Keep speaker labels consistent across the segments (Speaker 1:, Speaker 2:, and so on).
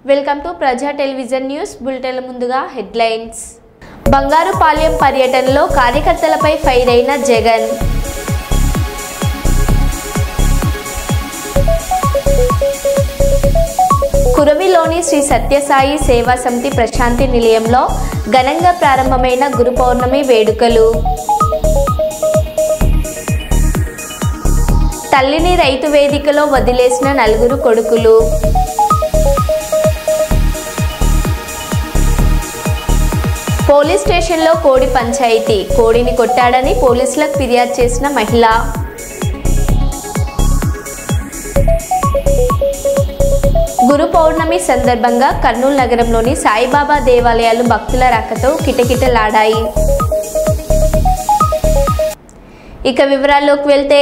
Speaker 1: Welcome to ప్రజా television news bulletin. ముందుగా headlines. Bangarupalem పర్యటనలో కార్యకర్తలపై ఫైర్ అయిన జగన్. కురవిలోని శ్రీ సత్యసాయి సేవా సమితి ప్రశాంతి నిలయంలో ఘనంగా ప్రారంభమైన గురు పౌర్ణమి వేడుకలు. తల్లిని రైతు వేదికలో వదిలేసిన 4 కొడుకులు. పోలీస్ స్టేషన్లో కోడి పంచాయతీ. కోడిని కొట్టాడని పోలీసులకు ఫిర్యాదు చేసిన మహిళ. గురు పౌర్ణమి సందర్భంగా కర్నూలు నగరంలోని సాయిబాబా దేవాలయాలు భక్తుల రాకతో కిటకిటలాడాయి. ఇక వివరాల్లోకి వెళ్తే,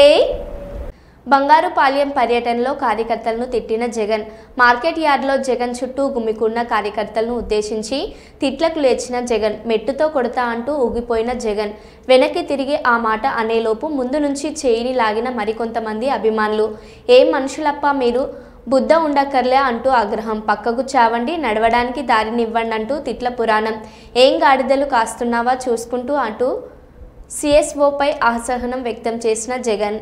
Speaker 1: బంగారుపాలెం పర్యటనలో కార్యకర్తలను తిట్టిన జగన్. మార్కెట్ యార్డ్లో జగన్ చుట్టూ గుమికూడిన కార్యకర్తలను ఉద్దేశించి తిట్లకు లేచిన జగన్. మెట్టుతో కొడతా అంటూ ఊగిపోయిన జగన్ వెనక్కి తిరిగి ఆ మాట అనేలోపు ముందు నుంచి చేయిని లాగిన మరికొంతమంది అభిమానులు. ఏం మనుషులప్ప మీరు, బుద్ధ ఉండక్కర్లే అంటూ ఆగ్రహం. పక్కకు చావండి, నడవడానికి దారినివ్వండి అంటూ తిట్ల పురాణం. ఏం గాడిదలు కాస్తున్నావా చూసుకుంటూ అంటూ సిఎస్ఓపై అసహనం వ్యక్తం చేసిన జగన్.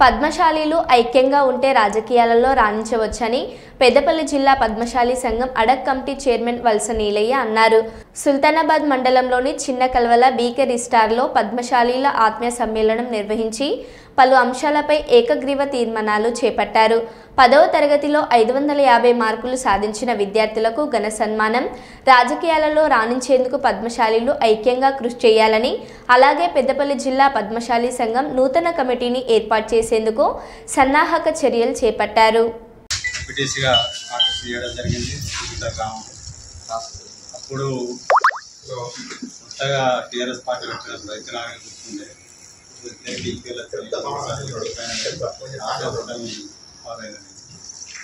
Speaker 1: పద్మశాలీలు ఐక్యంగా ఉంటే రాజకీయాలలో రాణించవచ్చని పెద్దపల్లి జిల్లా పద్మశాలి సంఘం అడక్ కమిటీ చైర్మన్ వలస నీలయ్య అన్నారు. సుల్తానాబాద్ మండలంలోని చిన్న కల్వల బీకే స్టార్లో పద్మశాలీల ఆత్మీయ సమ్మేళనం నిర్వహించి పలు అంశాలపై ఏకగ్రీవ తీర్మానాలు చేపట్టారు. 10వ తరగతిలో 550 మార్కులు సాధించిన విద్యార్థులకు ఘన సన్మానం. రాజకీయాలలో రాణించేందుకు పద్మశాలీలు ఐక్యంగా కృషి చేయాలని, అలాగే పెద్దపల్లి జిల్లా పద్మశాలి సంఘం నూతన కమిటీని ఏర్పాటు చేసేందుకు సన్నాహక చర్యలు చేపట్టారు.
Speaker 2: అప్పుడు కొత్తగా టీఆర్ఎస్ పార్టీ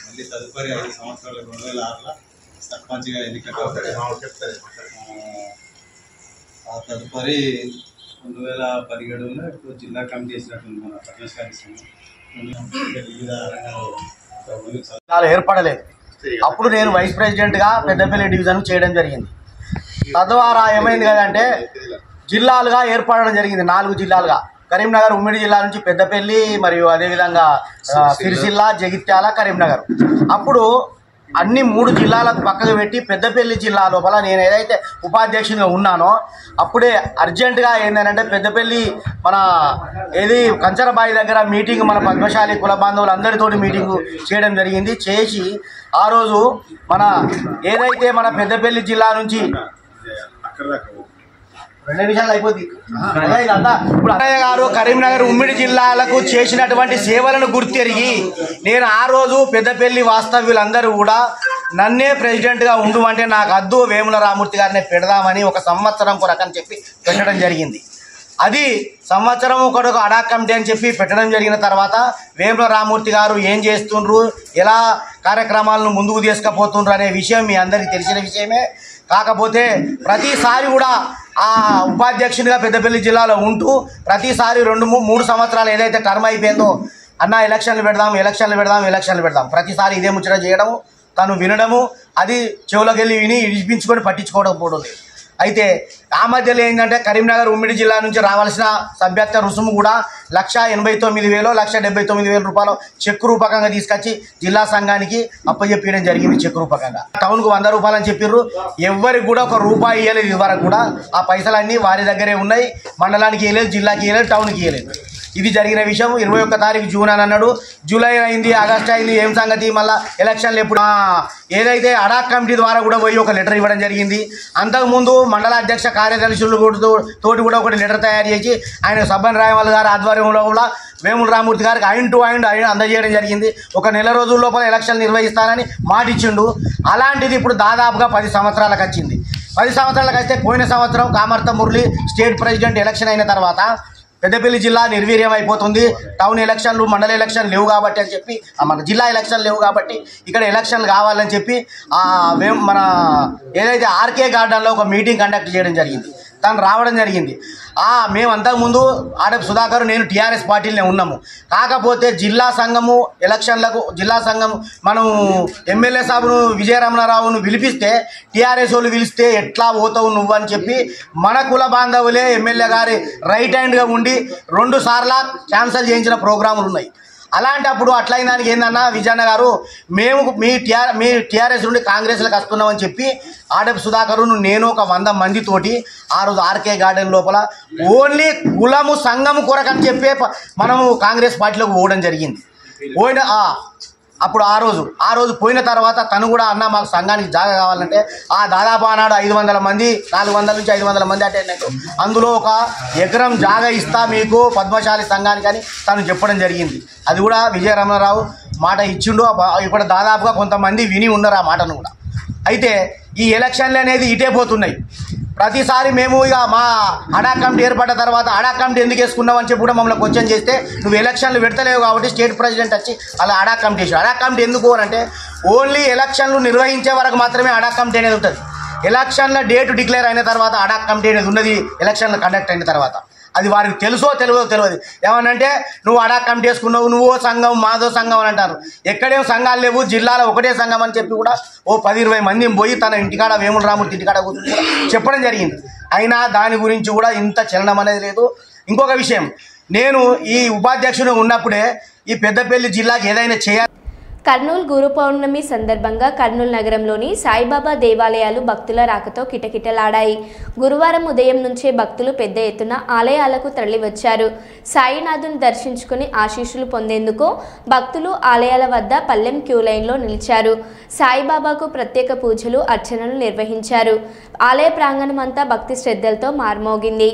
Speaker 2: మళ్ళీ తదుపరి 5 సంవత్సరాలు 2006లో సర్పంచ్గా ఎన్నిక. ఆ తదుపరి 2017లో ఇప్పుడు జిల్లా కమిటీ చేసినట్టుంది మన పద్మశాలి వివిధ రంగాల్లో
Speaker 3: ఏర్పడలేదు. అప్పుడు నేను వైస్ ప్రెసిడెంట్గా పెద్దపల్లి డివిజన్ చేయడం జరిగింది. తద్వారా ఏమైంది కదంటే జిల్లాలుగా ఏర్పడడం జరిగింది. 4 జిల్లాలుగా కరీంనగర్ ఉమ్మడి జిల్లా నుంచి పెద్దపల్లి మరియు అదేవిధంగా సిరిసిల్ల, జగిత్యాల, కరీంనగర్. అప్పుడు అన్ని 3 జిల్లాలకు పక్కకు పెట్టి పెద్దపల్లి జిల్లా లోపల నేను ఏదైతే ఉపాధ్యక్షునిగా ఉన్నానో అప్పుడే అర్జెంటుగా ఏంటంటే పెద్దపల్లి మన కంచరబాయి దగ్గర మీటింగ్ మన పద్మశాలి కుల బాంధవులందరితోటి మీటింగ్ చేయడం జరిగింది. చేసి ఆ రోజు మన ఏదైతే మన పెద్దపల్లి జిల్లా నుంచి 2 నిమిషాలు అయిపోద్ది. ఇప్పుడు అన్నయ్య గారు కరీంనగర్ ఉమ్మడి జిల్లాలకు చేసినటువంటి సేవలను గుర్తెరిగి నేను ఆ రోజు పెద్దపల్లి వాస్తవ్యులందరూ కూడా నన్నే ప్రెసిడెంట్గా ఉండుమంటే నాకు అద్దు వేముల రామూర్తి గారిని పెడదామని 1 సంవత్సరం కొరకని చెప్పి పెట్టడం జరిగింది. అది సంవత్సరం ఒకటి అడాక్ కమిటీ అని చెప్పి పెట్టడం జరిగిన తర్వాత వేముల రామూర్తి గారు ఏం చేస్తుండ్రు, ఎలా కార్యక్రమాలను ముందుకు తీసుకుపోతుండ్రు అనే విషయం మీ అందరికీ తెలిసిన విషయమే. కాకపోతే ప్రతిసారి కూడా ఆ ఉపాధ్యక్షునిగా పెద్దపల్లి జిల్లాలో ఉంటూ ప్రతిసారి 2-3 సంవత్సరాలు ఏదైతే టర్మ్ అయిపోయిందో అన్న ఎలక్షన్లు పెడదాం ప్రతిసారి ఇదే ముచ్చట చేయడము, తను వినడము, అది చెవులోకి వెళ్ళి విని ఇడిపించుకొని పట్టించుకోవడం పోవడం లేదు. అయితే ఆ మధ్యలో ఏంటంటే కరీంనగర్ ఉమ్మడి జిల్లా నుంచి రావాల్సిన సభ్యత్వ రుసుము కూడా 1,89,000 1,79,000 రూపాయలు చెక్ రూపకంగా తీసుకొచ్చి జిల్లా సంఘానికి అప్పచెప్పడం జరిగింది. చెక్ రూపకంగా టౌన్కు 100 రూపాయలు అని చెప్పిర్రు. ఎవరికి కూడా ₹1 ఇవ్వలేదు. ఇదివరకు కూడా ఆ పైసలన్నీ వారి దగ్గరే ఉన్నాయి. మండలానికి ఇవ్వలేదు, జిల్లాకి ఇవ్వలేదు, టౌన్కి ఇవ్వలేదు. ఇది జరిగిన విషయం. 21 తారీఖు జూన్ అని అన్నాడు. జూలై అయింది, ఆగస్టు అయింది, ఏం సంగతి, మళ్ళీ ఎలక్షన్లు ఎప్పుడు? ఏదైతే అడాక్ కమిటీ ద్వారా కూడా పోయి ఒక లెటర్ ఇవ్వడం జరిగింది. అంతకుముందు మండల అధ్యక్ష కార్యదర్శులు తోటి కూడా ఒకటి లెటర్ తయారు చేసి ఆయన సబ్బన్ రాయమల్ గారి ఆధ్వర్యంలో కూడా వేముల రామూర్తి గారికి ఆయన టు ఆయన అందజేయడం జరిగింది. ఒక నెల రోజుల లోపల ఎలక్షన్లు నిర్వహిస్తానని మాటిచ్చిండు. అలాంటిది ఇప్పుడు దాదాపుగా 10 సంవత్సరాలకు వచ్చింది. 10 సంవత్సరాలకు వస్తే పోయిన సంవత్సరం కామర్త మురళి స్టేట్ ప్రెసిడెంట్ ఎలక్షన్ అయిన తర్వాత పెద్దపల్లి జిల్లా నిర్వీర్యం అయిపోతుంది, టౌన్ ఎలక్షన్లు మండల ఎలక్షన్లు లేవు కాబట్టి అని చెప్పి, మన జిల్లా ఎలక్షన్లు లేవు కాబట్టి ఇక్కడ ఎలక్షన్లు కావాలని చెప్పి మన ఏదైతే ఆర్కే గార్డెన్లో ఒక మీటింగ్ కండక్ట్ చేయడం జరిగింది. తను రావడం జరిగింది. మేము అంతకుముందు ఆడపు సుధాకర్ నేను టీఆర్ఎస్ పార్టీలోనే ఉన్నాము. కాకపోతే జిల్లా సంఘము ఎలక్షన్లకు జిల్లా సంఘం మనం ఎమ్మెల్యే సాబును విజయరమణారావును పిలిపిస్తే టీఆర్ఎస్ వాళ్ళు పిలిస్తే ఎట్లా పోతావు నువ్వు అని చెప్పి మన కుల బాంధవులే ఎమ్మెల్యే గారి రైట్ హ్యాండ్గా ఉండి 2 సార్లు క్యాన్సిల్ చేయించిన ప్రోగ్రాములు ఉన్నాయి. అలాంటప్పుడు అట్లయిన దానికి ఏందన్నా విజయన్న గారు, మేము మీ టీఆర్ఎస్ నుండి కాంగ్రెస్లకు వస్తున్నామని చెప్పి ఆడపు సుధాకరును నేను ఒక 100 మందితోటి ఆ రోజు ఆర్కే గార్డెన్ లోపల ఓన్లీ కులము సంఘము కొరకని చెప్పే మనము కాంగ్రెస్ పార్టీలోకి పోవడం జరిగింది. అప్పుడు ఆ రోజు పోయిన తర్వాత తను కూడా అన్న మాకు సంఘానికి జాగా కావాలంటే దాదాపు ఆనాడు 500 మంది 400 నుంచి 500 మంది అటెండ్ అయ్యారు. అందులో ఒక ఎకరం జాగా ఇస్తా మీకు పద్మశాలి సంఘానికి అని తను చెప్పడం జరిగింది. అది కూడా విజయరమణారావు మాట ఇచ్చిండు. ఇప్పుడు దాదాపుగా కొంతమంది విని ఉన్నారు ఆ మాటను కూడా. అయితే ఈ ఎలక్షన్లు అనేది ఇటే పోతున్నాయి. ప్రతిసారి మేము ఇక మా అడాక్ కమిటీ ఏర్పడ్డ తర్వాత అడాక్ కమిటీ ఎందుకు వేసుకున్నావు అని చెప్పి కూడా మమ్మల్ని క్వశ్చన్ చేస్తే నువ్వు ఎలక్షన్లు పెడతలేవు కాబట్టి స్టేట్ ప్రెసిడెంట్ వచ్చి అలా అడాక్ కమిటీ వేసాడు. అడాక్ కమిటీ ఎందుకు అంటే ఓన్లీ ఎలక్షన్లు నిర్వహించే వరకు మాత్రమే అడాక్ కమిటీ అనేది ఉంటుంది. ఎలక్షన్ల డేట్ డిక్లేర్ అయిన తర్వాత అడాక్ కమిటీ అనేది ఉన్నది. ఎలక్షన్లు కండక్ట్ అయిన తర్వాత అది వారికి తెలుసో తెలియదు. ఏమనంటే నువ్వు అడాక్ కమిటీ వేసుకున్నావు, నువ్వో సంఘం మాదో సంఘం అని అంటారు. ఎక్కడేం సంఘాలు లేవు, జిల్లాలో ఒకటే సంఘం అని చెప్పి కూడా 10-20 మందిని పోయి తన ఇంటికాడ వేముల రామూర్తి ఇంటికాడ కూర్చొని కూడా చెప్పడం జరిగింది. అయినా దాని గురించి కూడా ఇంత చలనం అనేది లేదు. ఇంకొక విషయం, నేను ఈ ఉపాధ్యక్షుడు ఉన్నప్పుడే ఈ పెద్దపల్లి జిల్లాకి ఏదైనా చేయాలి.
Speaker 1: కర్నూలు గురు పౌర్ణమి సందర్భంగా కర్నూలు నగరంలోని సాయిబాబా దేవాలయాలు భక్తుల రాకతో కిటకిటలాడాయి. గురువారం ఉదయం నుంచే భక్తులు పెద్ద ఎత్తున ఆలయాలకు తరలివచ్చారు. సాయినాథుని దర్శించుకుని ఆశీస్సులు పొందేందుకు భక్తులు ఆలయాల వద్ద పల్లెం క్యూ లైన్లో నిలిచారు. సాయిబాబాకు ప్రత్యేక పూజలు అర్చనలు నిర్వహించారు. ఆలయ ప్రాంగణమంతా భక్తి శ్రద్ధలతో మార్మోగింది.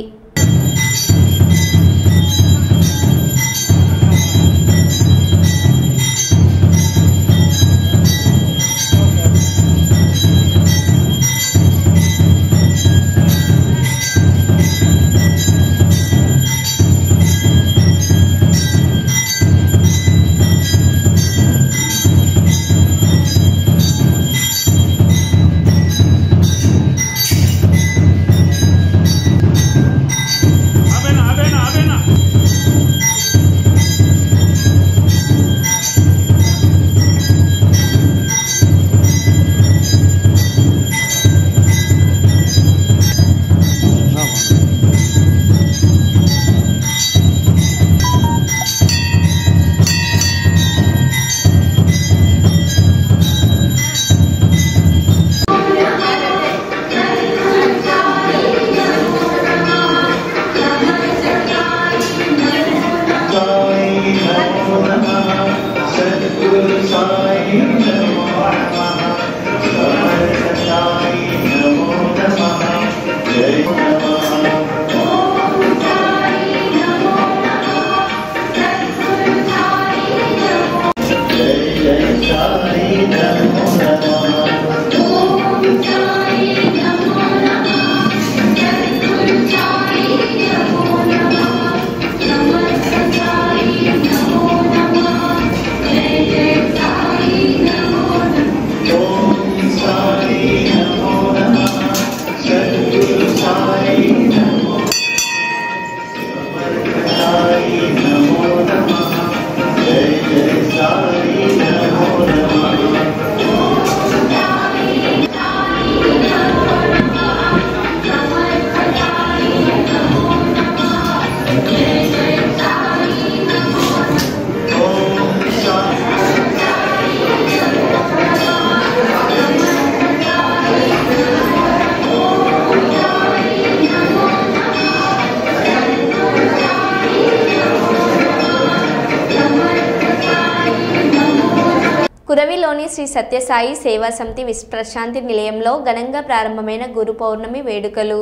Speaker 1: కురవిలోని శ్రీ సత్యసాయి సేవా సమితి విశ్వప్రశాంతి నిలయంలో ఘనంగా ప్రారంభమైన గురు పౌర్ణమి వేడుకలు.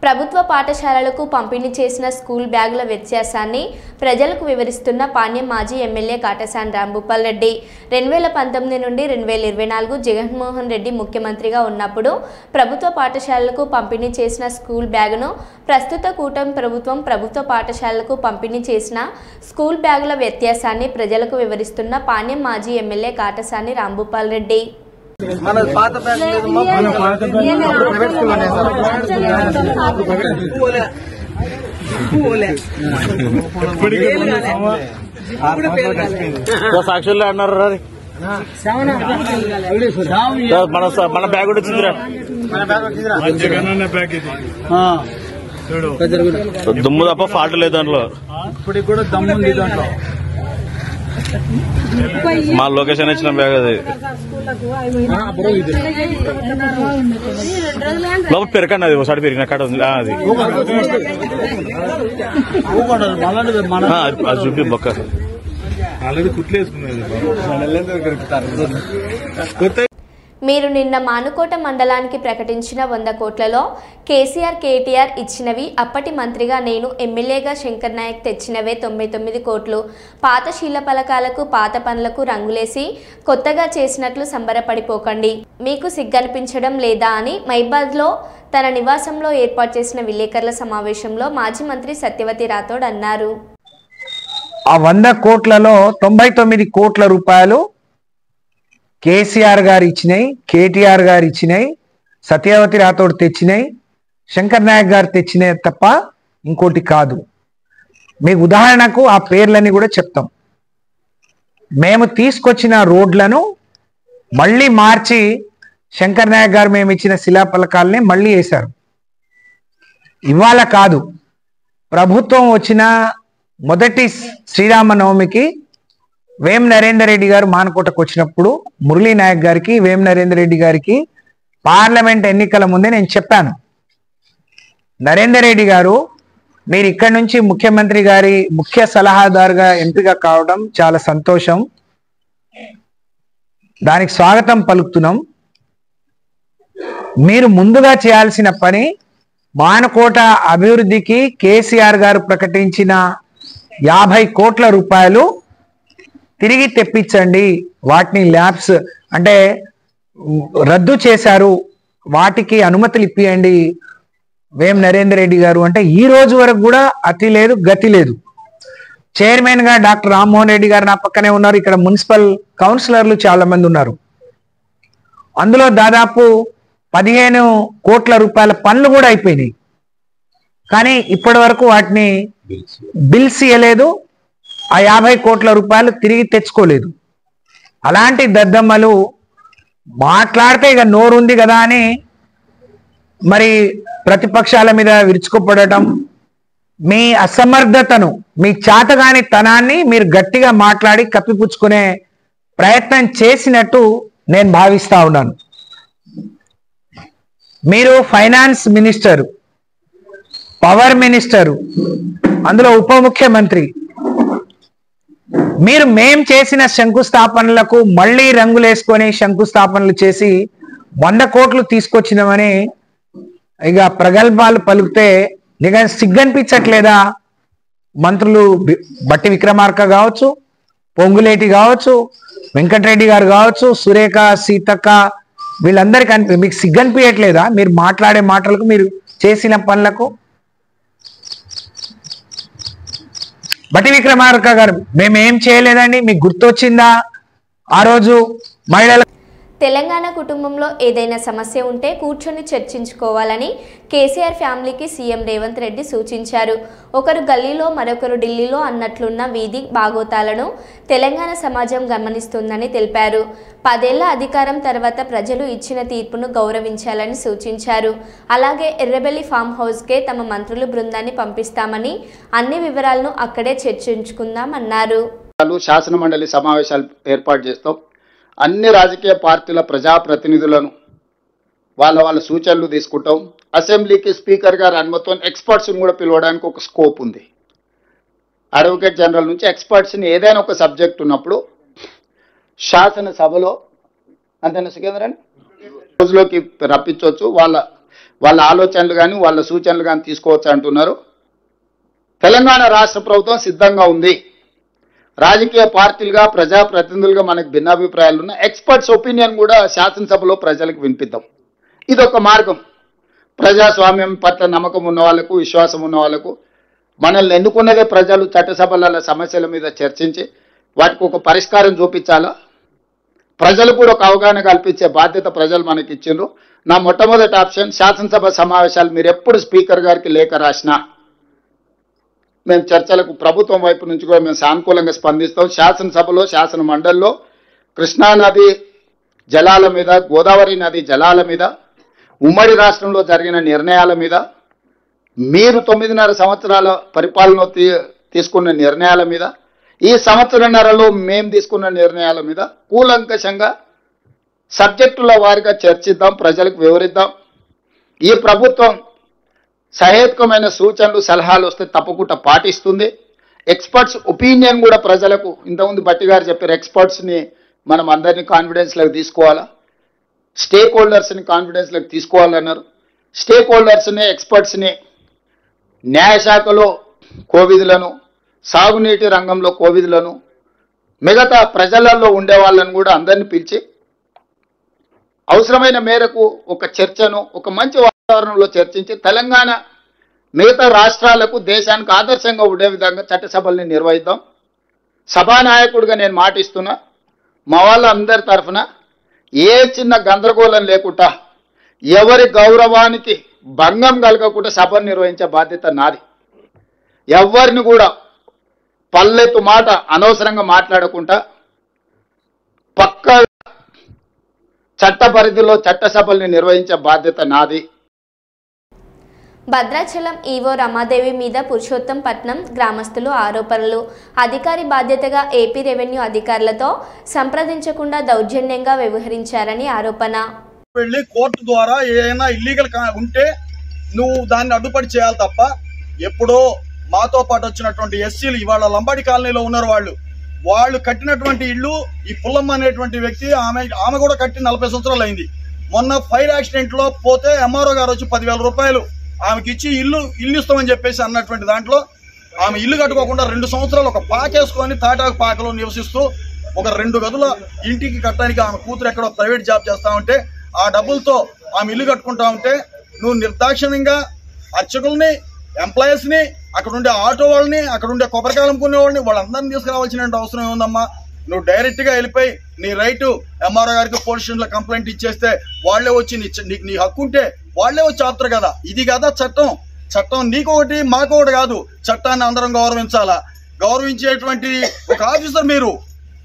Speaker 1: ప్రభుత్వ పాఠశాలలకు పంపిణీ చేసిన స్కూల్ బ్యాగుల వ్యత్యాసాన్ని ప్రజలకు వివరిస్తున్న పాణ్యం మాజీ ఎమ్మెల్యే కాటసాని రాంభూపాల్ రెడ్డి. 2019 నుండి 2024 జగన్మోహన్ రెడ్డి ముఖ్యమంత్రిగా ఉన్నప్పుడు ప్రభుత్వ పాఠశాలలకు పంపిణీ చేసిన స్కూల్ బ్యాగును ప్రస్తుత కూటమి ప్రభుత్వం ప్రభుత్వ పాఠశాలలకు పంపిణీ చేసిన స్కూల్ బ్యాగుల వ్యత్యాసాన్ని ప్రజలకు వివరిస్తున్న పాణ్యం మాజీ ఎమ్మెల్యే కాటసాని రాంభూపాల్ రెడ్డి.
Speaker 3: మన పాత
Speaker 4: సాక్షుల్లో అన్నారు మన బ్యాగ్ కూడా వచ్చిందిరా, దుమ్ము తప్ప ఫాల్ట్ లేదు దాంట్లో.
Speaker 2: ఇప్పటికి కూడా దమ్ము ఉంది దాంట్లో.
Speaker 4: మా లొకేషన్ ఇచ్చిన బ్యాగ్ అది. లోపల పెరకండి, అది ఒకసారి పెరిగిన కాడ ఉంది అది. అది చూపి బొక్క
Speaker 1: మీరు నిన్న మానుకోట మండలానికి ప్రకటించిన 100 కోట్లలో కేసీఆర్ కేటీఆర్ ఇచ్చినవి, అప్పటి మంత్రిగా నేను ఎమ్మెల్యేగా శంకర్ నాయక్ తెచ్చినవే 99 కోట్లు. పాత శీల పలకాలకు పాత పనులకు రంగులేసి కొత్తగా చేసినట్లు సంబరపడిపోకండి. మీకు సిగ్గనిపించడం లేదా అని మైబాద్లో తన నివాసంలో ఏర్పాటు చేసిన విలేకరుల సమావేశంలో మాజీ మంత్రి సత్యవతి రాథోడ్ అన్నారు.
Speaker 5: ఆ 100 కోట్లలో 99 కోట్ల రూపాయలు కేసీఆర్ గారు ఇచ్చినాయి, కేటీఆర్ గారు ఇచ్చినాయి, సత్యవతి రాథోడ్ తెచ్చినాయి, శంకర్ నాయక్ గారు తెచ్చినాయి తప్ప ఇంకోటి కాదు. మీకు ఉదాహరణకు ఆ పేర్లన్నీ కూడా చెప్తాం. మేము తీసుకొచ్చిన రోడ్లను మళ్ళీ మార్చి శంకర్ నాయక్ గారు మేము ఇచ్చిన శిలాఫలకాలని మళ్ళీ వేశారు. ఇవాళ కాదు, ప్రభుత్వం వచ్చిన మొదటి శ్రీరామనవమికి వేం నరేందర్ రెడ్డి గారు మానకోటకు వచ్చినప్పుడు మురళీ నాయక్ గారికి, వేం నరేందర్ రెడ్డి గారికి పార్లమెంట్ ఎన్నికల ముందే నేను చెప్పాను, నరేందర్ రెడ్డి గారు మీరు ఇక్కడి నుంచి ముఖ్యమంత్రి గారి ముఖ్య సలహాదారుగా ఎంపిక కావడం చాలా సంతోషం, దానికి స్వాగతం పలుకుతున్నాం. మీరు ముందుగా చేయాల్సిన పని మానకోట అభివృద్ధికి కేసీఆర్ గారు ప్రకటించిన 50 కోట్ల రూపాయలు తిరిగి తెప్పించండి. వాటిని ల్యాబ్స్ అంటే రద్దు చేశారు, వాటికి అనుమతులు ఇప్పియండి వేం నరేందర్ రెడ్డి గారు అంటే ఈ రోజు వరకు కూడా అతి లేదు గతి లేదు. చైర్మన్ గా డాక్టర్ రామ్మోహన్ రెడ్డి గారు నా పక్కనే ఉన్నారు. ఇక్కడ మున్సిపల్ కౌన్సిలర్లు చాలా మంది ఉన్నారు. అందులో దాదాపు 15 కోట్ల రూపాయల పనులు కూడా అయిపోయినాయి. కానీ ఇప్పటి వరకు వాటిని బిల్స్ ఇవ్వలేదు, ఆ 50 కోట్ల రూపాయలు తిరిగి తెచ్చుకోలేదు. అలాంటి దద్దమ్మలు మాట్లాడితే ఇక నోరుంది కదా అని మరి ప్రతిపక్షాల మీద విరుచుకుపడటం, మీ అసమర్థతను, మీ చాతగాని తనాన్ని మీరు గట్టిగా మాట్లాడి కప్పిపుచ్చుకునే ప్రయత్నం చేసినట్టు నేను భావిస్తా ఉన్నాను. మీరు ఫైనాన్స్ మినిస్టరు, పవర్ మినిస్టరు, అందులో ఉప ముఖ్యమంత్రి, మీరు మేం చేసిన శంకుస్థాపనలకు మళ్ళీ రంగులేసుకొని శంకుస్థాపనలు చేసి 100 కోట్లు తీసుకొచ్చినామని ఇక ప్రగల్భాలు పలికితే నిజంగా సిగ్గనిపించట్లేదా? మంత్రులు బట్టి విక్రమార్క కావచ్చు, పొంగులేటి కావచ్చు, వెంకటరెడ్డి గారు కావచ్చు, సురేఖ, సీతక్క, వీళ్ళందరికీ మీకు సిగ్గనిపించట్లేదా మీరు మాట్లాడే మాటలకు, మీరు చేసిన పనులకు? బట్టి విక్రమార్క గారు, మేమేం చేయలేదండి, మీకు గుర్తొచ్చిందా ఆ రోజు మహిళల?
Speaker 1: తెలంగాణ కుటుంబంలో ఏదైనా సమస్య ఉంటే కూర్చొని చర్చించుకోవాలని కేసీఆర్ ఫ్యామిలీకి సీఎం రేవంత్ రెడ్డి సూచించారు. ఒకరు గల్లీలో మరొకరు ఢిల్లీలో అన్నట్లున్న వీధి బాగోతాలను తెలంగాణ సమాజం గమనిస్తుందని తెలిపారు. 10 ఏళ్ల అధికారం తర్వాత ప్రజలు ఇచ్చిన తీర్పును గౌరవించాలని సూచించారు. అలాగే ఎర్రబెల్లి ఫామ్ హౌస్కే తమ మంత్రుల బృందాన్ని పంపిస్తామని, అన్ని వివరాలను అక్కడే చర్చించుకుందామన్నారు.
Speaker 6: శాసనమండలి సమావేశాలు ఏర్పాటు చేస్తాం. అన్ని రాజకీయ పార్టీల ప్రజాప్రతినిధులను వాళ్ళ సూచనలు తీసుకుంటాం. అసెంబ్లీకి స్పీకర్ గారి అనుమతితో ఎక్స్పర్ట్స్ని కూడా పిలవడానికి ఒక స్కోప్ ఉంది. అడ్వకేట్ జనరల్ నుంచి ఎక్స్పర్ట్స్ని ఏదైనా ఒక సబ్జెక్ట్ ఉన్నప్పుడు శాసనసభలో అంతేనా సుఖేంద్రని రోజులోకి రప్పించవచ్చు. వాళ్ళ ఆలోచనలు కానీ వాళ్ళ సూచనలు కానీ తీసుకోవచ్చు అంటున్నారు. తెలంగాణ రాష్ట్ర ప్రభుత్వం సిద్ధంగా ఉంది. రాజకీయ పార్టీలుగా ప్రజాప్రతినిధులుగా మనకు భిన్నాభిప్రాయాలు ఉన్న ఎక్స్పర్ట్స్ ఒపీనియన్ కూడా శాసనసభలో ప్రజలకు వినిపిద్దాం. ఇదొక మార్గం. ప్రజాస్వామ్యం పట్ల నమ్మకం ఉన్న వాళ్ళకు, విశ్వాసం ఉన్న వాళ్ళకు, మనల్ని ఎన్నుకున్నదే ప్రజలు చట్టసభల సమస్యల మీద చర్చించి వాటికి ఒక పరిష్కారం చూపించాలా, ప్రజలు కూడా ఒక అవగాహన కల్పించే బాధ్యత ప్రజలు మనకి ఇచ్చిండ్రు. నా మొట్టమొదటి ఆప్షన్ శాసనసభ సమావేశాలు మీరు ఎప్పుడు స్పీకర్ గారికి లేఖ రాసినా మేము చర్చలకు ప్రభుత్వం వైపు నుంచి కూడా మేము సానుకూలంగా స్పందిస్తాం. శాసనసభలో, శాసన మండలిలో కృష్ణానది జలాల మీద, గోదావరి నది జలాల మీద, ఉమ్మడి రాష్ట్రంలో జరిగిన నిర్ణయాల మీద, మీరు 9.5 సంవత్సరాల పరిపాలన తీసుకున్న నిర్ణయాల మీద, ఈ సంవత్సరన్నరలో మేము తీసుకున్న నిర్ణయాల మీద కూలంకషంగా సబ్జెక్టుల వారిగా చర్చిద్దాం, ప్రజలకు వివరిద్దాం. ఈ ప్రభుత్వం సహేతుకమైన సూచనలు, సలహాలు వస్తే తప్పకుండా పాటిస్తుంది. ఎక్స్పర్ట్స్ ఒపీనియన్ కూడా ప్రజలకు, ఇంతకుముందు బట్టి గారు చెప్పారు, ఎక్స్పర్ట్స్ని మనం అందరినీ కాన్ఫిడెన్స్లోకి తీసుకోవాలా, స్టేక్ హోల్డర్స్ని కాన్ఫిడెన్స్లోకి తీసుకోవాలన్నారు. స్టేక్ హోల్డర్స్ని, ఎక్స్పర్ట్స్ని, న్యాయశాఖలో కోవిధులను, సాగునీటి రంగంలో కోవిధులను, మిగతా ప్రజలలో ఉండే వాళ్ళని కూడా అందరినీ పిలిచి అవసరమైన మేరకు ఒక చర్చను ఒక మంచి వాతావరణంలో చర్చించి తెలంగాణ మిగతా రాష్ట్రాలకు, దేశానికి ఆదర్శంగా ఉండే విధంగా చట్టసభల్ని నిర్వహిద్దాం. సభానాయకుడిగా నేను మాటిస్తున్నా, మా వాళ్ళందరి తరఫున ఏ చిన్న గందరగోళం లేకుండా, ఎవరి గౌరవానికి భంగం కలగకుండా సభను నిర్వహించే బాధ్యత నాది. ఎవరిని కూడా పల్లెత్తు మాట అనవసరంగా మాట్లాడకుండా పక్క చట్ట పరిధిలో చట్టసభల్ని నిర్వహించే బాధ్యత నాది.
Speaker 1: భద్రాచలం ఈవో రమాదేవి మీద పురుషోత్తంపట్నం గ్రామస్తులు ఆరోపణలు. అధికారి బాధ్యతగా ఏపీ రెవెన్యూ అధికారులతో సంప్రదించకుండా దౌర్జన్యంగా వ్యవహరించారని ఆరోపణ.
Speaker 7: వెళ్ళి కోర్టు ద్వారా ఏదైనా ఇల్లీగల్ ఉంటే నువ్వు దాన్ని అడ్డుపడి చేయాలి తప్ప, ఎప్పుడో మాతో పాటు వచ్చినటువంటి ఎస్సీలు ఇవాళ లంబాడి కాలనీలో ఉన్నారు. వాళ్ళు కట్టినటువంటి ఇల్లు ఈ పుల్లమ్మ అనేటువంటి వ్యక్తి, ఆమె కూడా కట్టి 40 సంవత్సరాలు అయింది. మొన్న ఫైర్ యాక్సిడెంట్ లో పోతే ఎంఆర్ఓ గారు వచ్చి 10,000 రూపాయలు ఆమెకి ఇచ్చి ఇల్లు ఇస్తామని చెప్పేసి అన్నటువంటి దాంట్లో ఆమె ఇల్లు కట్టుకోకుండా 2 సంవత్సరాలు ఒక పాకేసుకొని తాటాకు పాకలో నివసిస్తూ ఒక 2 గదుల ఇంటికి కట్టడానికి ఆమె కూతురు ఎక్కడో ప్రైవేట్ జాబ్ చేస్తా ఉంటే ఆ డబ్బులతో ఆమె ఇల్లు కట్టుకుంటా ఉంటే నువ్వు నిర్దాక్షిణ్యంగా అర్చకుల్ని, ఎంప్లాయీస్ ని, అక్కడ ఉండే ఆటో వాళ్ళని, అక్కడ ఉండే కొబ్బరికాయలు అమ్ముకునే వాళ్ళని, వాళ్ళందరినీ తీసుకురావాల్సిన అవసరం ఏముందమ్మా? నువ్వు డైరెక్ట్ గా వెళ్ళిపోయి నీ రైట్ ఎంఆర్ఓ గారికి పోలీస్ స్టేషన్ లో కంప్లైంట్ ఇచ్చేస్తే వాళ్లే వచ్చి నీ హక్కు ఉంటే వాళ్లే వచ్చి ఆపుతారు కదా. ఇది కదా చట్టం. చట్టం నీకొకటి మాకొకటి కాదు. చట్టాన్ని అందరం గౌరవించాలా. గౌరవించేటువంటి ఒక ఆఫీసర్ మీరు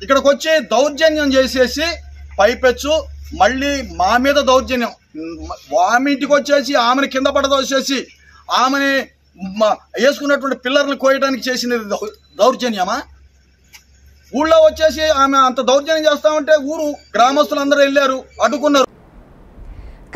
Speaker 7: ఇక్కడికి వచ్చి దౌర్జన్యం చేసేసి పైపెచ్చు మళ్ళీ మా మీద దౌర్జన్యం, ఆమె ఇంటికి వచ్చేసి ఆమెను కింద పడదోసేసి ఆమెని వేసుకున్నటువంటి పిల్లర్లు కోయడానికి చేసినది దౌర్జన్యమా? ఊళ్ళో వచ్చేసి ఆమె అంత దౌర్జన్యం చేస్తా ఉంటే ఊరు గ్రామస్తులందరూ వెళ్ళారు, అడ్డుకున్నారు.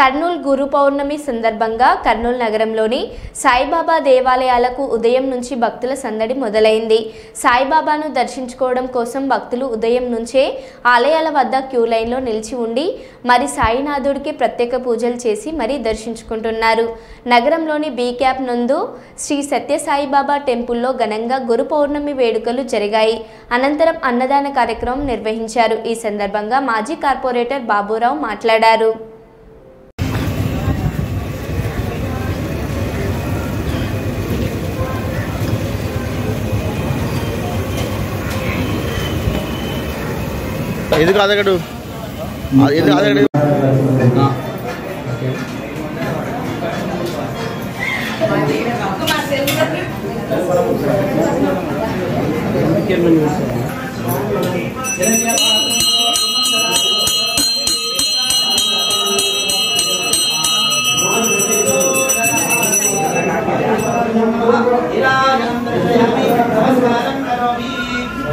Speaker 1: కర్నూలు గురు పౌర్ణమి సందర్భంగా కర్నూలు నగరంలోని సాయిబాబా దేవాలయాలకు ఉదయం నుంచి భక్తుల సందడి మొదలైంది. సాయిబాబాను దర్శించుకోవడం కోసం భక్తులు ఉదయం నుంచే ఆలయాల వద్ద క్యూ లైన్లో నిలిచి ఉండి మరి సాయినాథుడికి ప్రత్యేక పూజలు చేసి మరీ దర్శించుకుంటున్నారు. నగరంలోని బీ క్యాప్ నందు శ్రీ సత్య సాయిబాబా టెంపుల్లో ఘనంగా గురు పౌర్ణమి వేడుకలు జరిగాయి. అనంతరం అన్నదాన కార్యక్రమం నిర్వహించారు. ఈ సందర్భంగా మాజీ కార్పొరేటర్ బాబురావు మాట్లాడారు.
Speaker 3: ఇది కాదగడు ఇది కాదగడు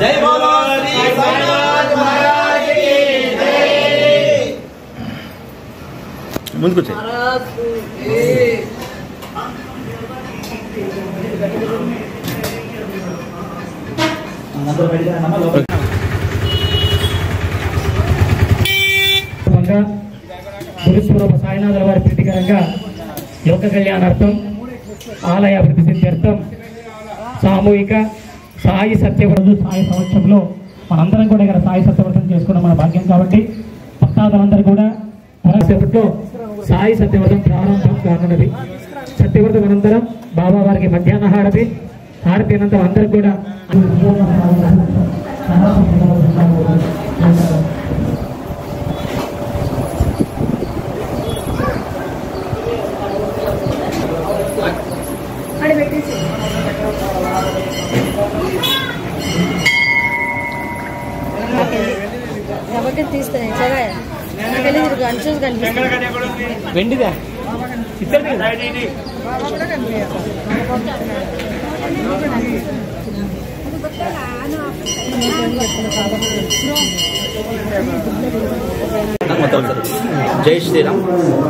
Speaker 3: జై బోలో శ్రీ సాయినాథ్ మహారాజ్ की जय। ముందుకు వచ్చేయ్.
Speaker 8: గురుస్వరూప సాయినాథుల వారి ప్రీతికరంగా లోక కళ్యాణార్థం ఆలయ అభివృద్ధి సిద్ధ్యర్థం సామూహిక సాయి సత్యవ్రతం సాయి సంవత్సరంలో మనందరం కూడా ఇక్కడ సాయి సత్యవ్రతం చేసుకున్న మన భాగ్యం కాబట్టి భక్తాదులందరూ కూడా మరొకసేపట్లో సాయి సత్యవ్రతం ప్రారంభం కానున్నది. సత్యవ్రతం అనంతరం బాబా వారికి మధ్యాహ్న హారతి అనంతరం అందరూ కూడా వెండిదా
Speaker 9: జై శ్రీరామ్.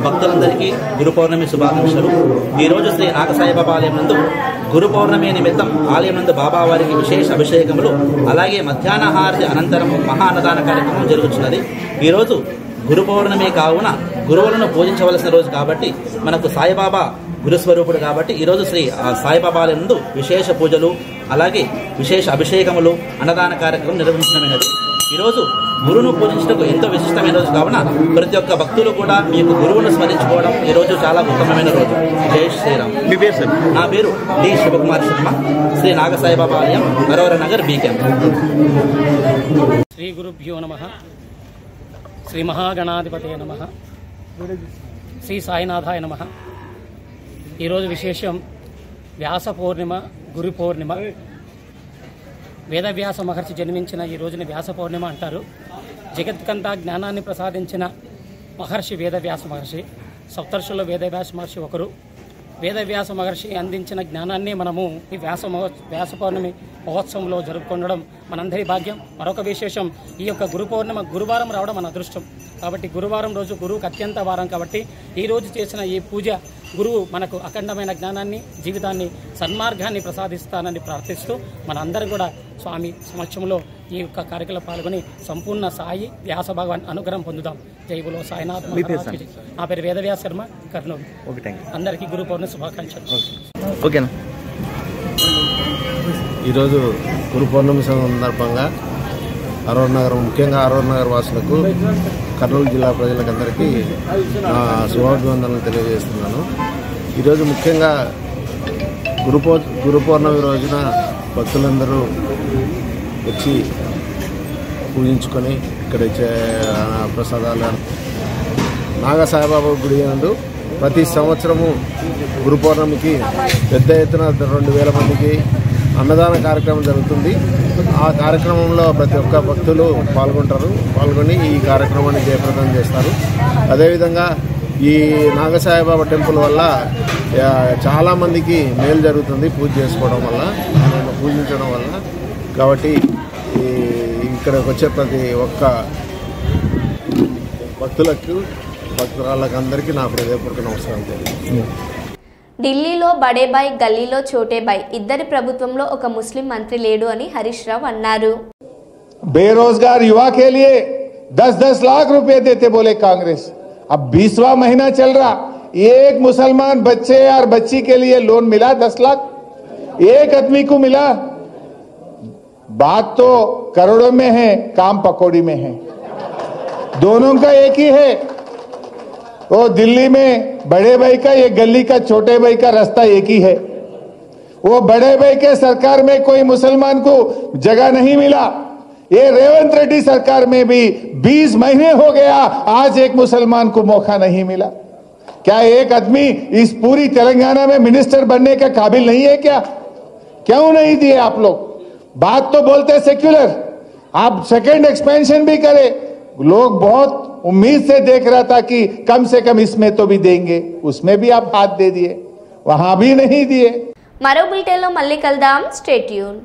Speaker 9: భక్తులందరికీ గురు పౌర్ణమి శుభాకాంక్షలు. ఈరోజు శ్రీ నాగసాయిబాబా ఆలయం నందు గురు పౌర్ణమి నిమిత్తం ఆలయం నందు బాబా వారికి విశేష అభిషేకములు అలాగే మధ్యాహ్న హారతి అనంతరం మహా అన్నదాన కార్యక్రమం జరుగుతున్నది. ఈరోజు గురు పౌర్ణమి కావున గురువులను పూజించవలసిన రోజు కాబట్టి మనకు సాయిబాబా గురుస్వరూపుడు కాబట్టి ఈరోజు శ్రీ సాయిబాబా ఆలయం నందు విశేష పూజలు అలాగే విశేష అభిషేకములు అన్నదాన కార్యక్రమం నిర్వహించడమైనది. ఈరోజు గురువును పూజించడానికి ఎంతో విశిష్టమైన రోజు కావున ప్రతి ఒక్క భక్తులు కూడా మీకు గురువును స్మరించుకోవడం ఈ రోజు చాలా ఉత్తమమైన రోజు. జై శ్రీరామ్.
Speaker 3: మీ పేరు సార్?
Speaker 9: నా పేరు డి శివకుమార్ శర్మ, శ్రీ నాగసాయిబాబా ఆలయం, నరవర నగర్, బీ క్యాంప్.
Speaker 8: శ్రీ గురుభ్యో నమః. శ్రీ మహాగణాధిపతయ నమః. శ్రీ సాయినాథాయ నమః. ఈరోజు విశేషం వ్యాస పౌర్ణిమ, గురు పౌర్ణిమ. వేదవ్యాస మహర్షి జన్మించిన ఈ రోజుని వ్యాస పౌర్ణిమ అంటారు. జగత్కంతా జ్ఞానాన్ని ప్రసాదించిన మహర్షి వేదవ్యాస మహర్షి. సప్తర్షుల్లో వేదవ్యాస మహర్షి ఒకరు. వేదవ్యాస మహర్షి అందించిన జ్ఞానాన్ని మనము ఈ వ్యాస పౌర్ణమి మహోత్సవంలో జరుపుకొనడం మనందరి భాగ్యం. మరొక విశేషం, ఈ యొక్క గురు పౌర్ణిమ గురువారం రావడం మన అదృష్టం. కాబట్టి గురువారం రోజు గురువుకి అత్యంత వారం కాబట్టి ఈ రోజు చేసిన ఈ పూజ గురువు మనకు అఖండమైన జ్ఞానాన్ని, జీవితాన్ని, సన్మార్గాన్ని ప్రసాదిస్తానని ప్రార్థిస్తూ మనందరం కూడా స్వామి సమక్షంలో ఈ యొక్క కార్యక్రమంలో పాల్గొని సంపూర్ణ సాయి వ్యాస భగవాన్ అనుగ్రహం పొందుదాం. జై బోలో సాయినాథ్. నా పేరు వేదవ్యాస శర్మ, కర్నూలు. అందరికీ గురు పౌర్ణమి శుభాకాంక్షలు.
Speaker 3: ఓకేనా.
Speaker 10: ఈరోజు గురు పౌర్ణమి సందర్భంగా అరవర్ నగరం, ముఖ్యంగా అరవర్ నగర్ వాసులకు, కర్నూలు జిల్లా ప్రజలకందరికీ నా శుభాభివందనలు తెలియజేస్తున్నాను. ఈరోజు ముఖ్యంగా గురు పౌర్ణమి రోజున భక్తులందరూ వచ్చి పూజించుకొని ఇక్కడ ఇచ్చే ప్రసాదాలు నాగసాయిబాబా గుడి నందు ప్రతి సంవత్సరము గురు పౌర్ణమికి పెద్ద ఎత్తున 2000 మందికి అన్నదాన కార్యక్రమం జరుగుతుంది. ఆ కార్యక్రమంలో ప్రతి ఒక్క భక్తులు పాల్గొని ఈ కార్యక్రమాన్ని జయప్రదం చేస్తారు. అదేవిధంగా ఈ నాగసాయిబాబా టెంపుల్ వల్ల చాలామందికి మేలు జరుగుతుంది పూజ చేసుకోవడం వల్ల, ఆయన పూజించడం వల్ల. కాబట్టి ఇక్కడికి వచ్చే ప్రతి ఒక్క భక్తులకు భక్తురాళ్ళకందరికీ నా హృదయపూర్వక నమస్కారం తెలియజేస్తున్నాను.
Speaker 1: ఢిల్లీలో బడేబాయ్ గల్లీలో చోటేబాయ్ ఇద్దరి ప్రభుత్వంలో ఒక ముస్లిం మంత్రి లేడు అని హరీష్ రావు అన్నారు.
Speaker 11: बेरोजगार युवा के लिए 10-10 लाख रुपए देते बोले कांग्रेस. अब 20वां महीना चल रहा, एक मुसलमान बच्चे और बच्ची के लिए लोन मिला 10 लाख, एक आदमी को मिला. बात तो करोड़ों में है, काम पकौड़ी में है. दोनों का एक ही है. वो दिल्ली में बड़े भाई का, ये गली का छोटे भाई का रास्ता एक ही है. वो बड़े भाई के सरकार में कोई मुसलमान को जगह नहीं मिला. ये रेवंत रेड्डी सरकार में भी 20 महीने हो गया, आज एक मुसलमान को मौका नहीं मिला. क्या एक आदमी इस पूरी तेलंगाना में मिनिस्टर बनने के काबिल नहीं है क्या? क्यों नहीं दिए आप लोग? बात तो बोलते सेक्युलर, आप सेकंड एक्सपेंशन भी करे. लोग बहुत उम्मीद से देख रहा था कि कम से कम इसमें तो भी देंगे, उसमें भी आप हाथ दे दिए, वहां भी नहीं दिए.
Speaker 1: మరో బులెటిన్లో మళ్ళీ కలుద్దాం. Stay tune.